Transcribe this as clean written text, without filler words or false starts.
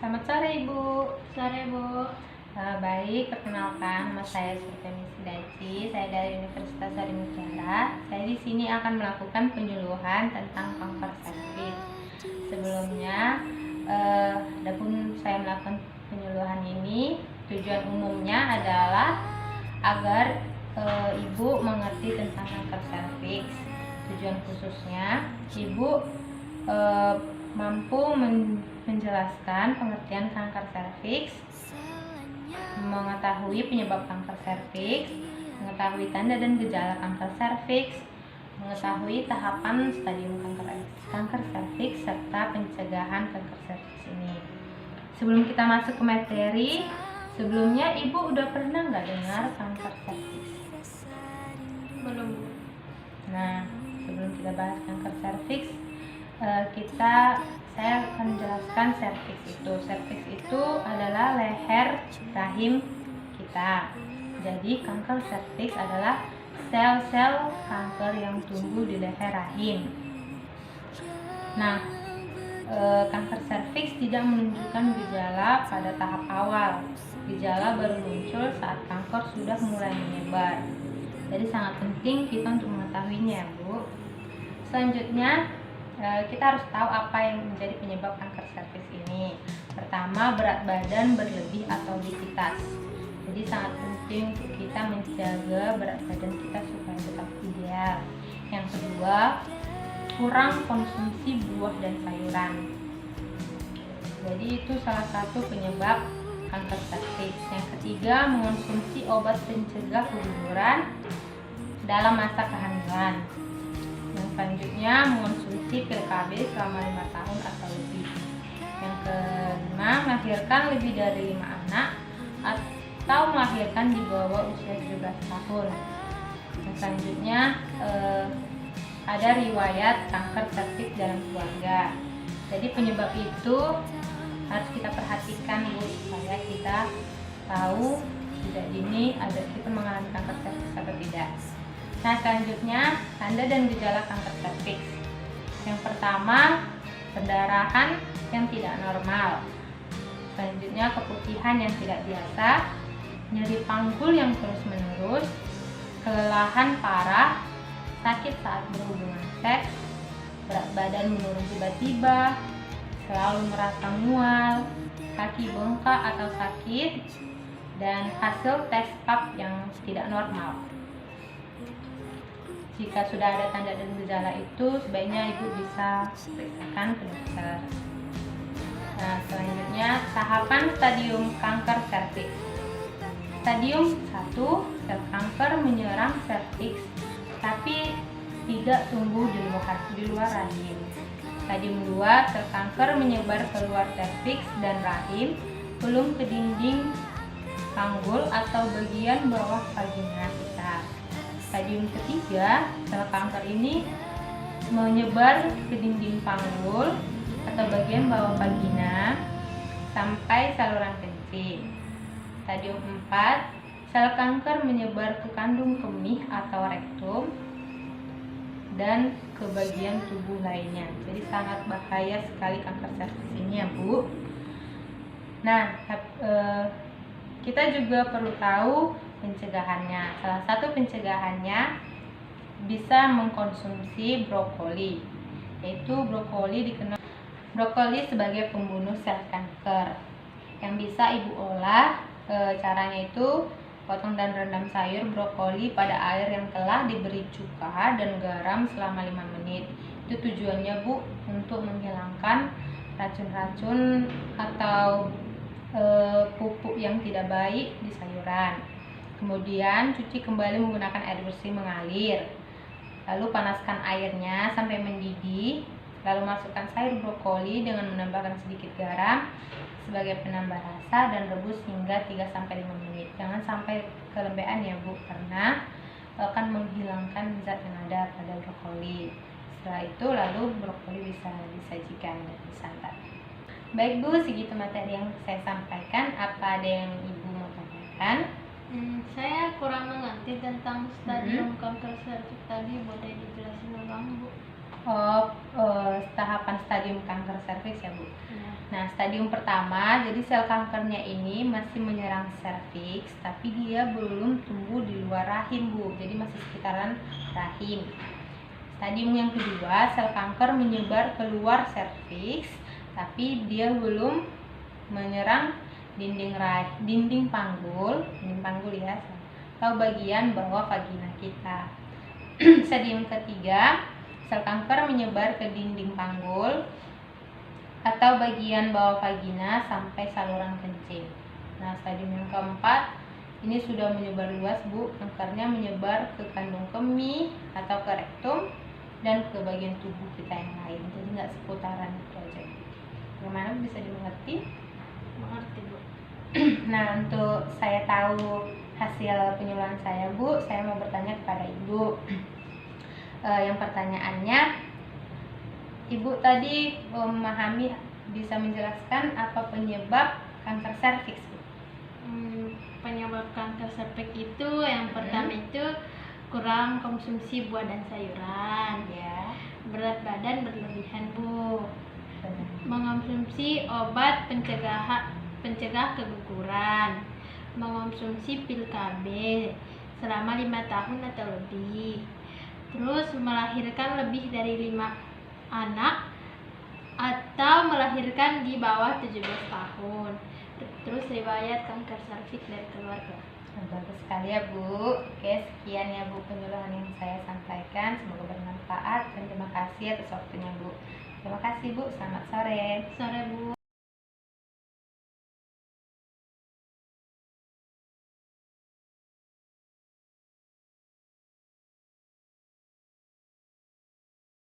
Selamat sore Ibu. Sore Bu. Baik, perkenalkan nama saya Surtini Sidaci. Saya dari Universitas Sarimucara. Saya di sini akan melakukan penyuluhan tentang kanker serviks. Sebelumnya, adapun saya melakukan penyuluhan ini, tujuan umumnya adalah agar Ibu mengerti tentang kanker serviks. Tujuan khususnya, Ibu mampu menjelaskan pengertian kanker serviks, mengetahui penyebab kanker serviks, mengetahui tanda dan gejala kanker serviks, mengetahui tahapan stadium kanker serviks serta pencegahan kanker serviks ini. Sebelum kita masuk ke materi, sebelumnya Ibu udah pernah nggak dengar kanker serviks? Belum Bu. Nah, sebelum kita bahas kanker serviks, saya akan menjelaskan serviks itu. Serviks itu adalah leher rahim kita. Jadi kanker serviks adalah sel-sel kanker yang tumbuh di leher rahim. Nah, kanker serviks tidak menunjukkan gejala pada tahap awal. Gejala baru muncul saat kanker sudah mulai menyebar. Jadi sangat penting kita untuk mengetahuinya, Bu. Selanjutnya, kita harus tahu apa yang menjadi penyebab kanker serviks ini. Pertama, berat badan berlebih atau obesitas. Jadi sangat penting untuk kita menjaga berat badan kita supaya tetap ideal. Yang kedua, kurang konsumsi buah dan sayuran. Jadi itu salah satu penyebab kanker serviks. Yang ketiga, mengonsumsi obat pencegah keguguran dalam masa kehamilan. Yang selanjutnya, mengonsumsi pil KB selama 5 tahun atau lebih. Yang kelima, melahirkan lebih dari 5 anak atau melahirkan di bawah usia 17 tahun. Yang selanjutnya, ada riwayat kanker serviks dalam keluarga. Jadi penyebab itu harus kita perhatikan, Bu, supaya kita tahu tidak dini ada kita mengalami kanker serviks atau tidak. Nah, selanjutnya tanda dan gejala kanker serviks. Yang pertama, pendarahan yang tidak normal. Selanjutnya, keputihan yang tidak biasa, nyeri panggul yang terus-menerus, kelelahan parah, sakit saat berhubungan seks, berat badan menurun tiba-tiba, selalu merasa mual, kaki bengkak atau sakit, dan hasil tes pap yang tidak normal. Jika sudah ada tanda dan gejala itu, sebaiknya Ibu bisa periksakan ke dokter. Nah, selanjutnya tahapan stadium kanker serviks. Stadium 1, sel kanker menyerang serviks tapi tidak tumbuh di luar rahim. Stadium 2, sel kanker menyebar keluar serviks dan rahim, belum ke dinding panggul atau bagian bawah vagina kita. Stadium ketiga, sel kanker ini menyebar ke dinding panggul atau bagian bawah vagina sampai saluran kencing. Stadium 4, sel kanker menyebar ke kandung kemih atau rektum dan ke bagian tubuh lainnya. Jadi sangat bahaya sekali kanker serviks ini ya, Bu. Nah, kita juga perlu tahu pencegahannya. Salah satu pencegahannya bisa mengkonsumsi brokoli, yaitu brokoli sebagai pembunuh sel kanker yang bisa Ibu olah. Caranya itu potong dan rendam sayur brokoli pada air yang telah diberi cuka dan garam selama 5 menit. Itu tujuannya, Bu, untuk menghilangkan racun-racun atau pupuk yang tidak baik di sayuran. Kemudian cuci kembali menggunakan air bersih mengalir. Lalu panaskan airnya sampai mendidih. Lalu masukkan sayur brokoli dengan menambahkan sedikit garam sebagai penambah rasa dan rebus hingga 3-5 menit. Jangan sampai kelembean ya, Bu, karena akan menghilangkan zat yang ada pada brokoli. Setelah itu lalu brokoli bisa disajikan dan disantap. Baik, Bu, segitu materi yang saya sampaikan. Apa ada yang Ibu mau tanyakan? Saya kurang mengerti tentang stadium kanker serviks tadi, boleh dijelasin ulang Bu? Tahapan stadium kanker serviks ya, Bu. Ya. Nah, stadium pertama, jadi sel kankernya ini masih menyerang serviks, tapi dia belum tumbuh di luar rahim, Bu. Jadi masih sekitaran rahim. Stadium yang kedua, sel kanker menyebar keluar serviks, tapi dia belum menyerang dinding panggul ya, atau bagian bawah vagina kita. Stadium ketiga, sel kanker menyebar ke dinding panggul atau bagian bawah vagina sampai saluran kencing. Nah, stadium yang keempat ini sudah menyebar luas, Bu. Kankernya menyebar ke kandung kemih atau ke rektum dan ke bagian tubuh kita yang lain. Jadi nggak seputaran itu aja. Bagaimana, bisa dimengerti? Mengerti, Bu. Nah, untuk saya tahu hasil penyuluhan saya, Bu, saya mau bertanya kepada Ibu. Yang pertanyaannya, Ibu tadi memahami, bisa menjelaskan apa penyebab kanker serviks, Bu? Penyebab kanker serviks itu yang pertama itu kurang konsumsi buah dan sayuran, Ya, berat badan berlebihan, Bu, benar. mengonsumsi obat pencegah keguguran, mengonsumsi pil KB selama 5 tahun atau lebih, terus melahirkan lebih dari 5 anak atau melahirkan di bawah 17 tahun, terus riwayat kanker serviks dari keluarga. Nah, bagus sekali ya, Bu. Oke, sekian ya, Bu, penyuluhan yang saya sampaikan. Semoga bermanfaat dan terima kasih atas waktunya, Bu. Terima kasih, Bu. Selamat sore. Sore, Bu.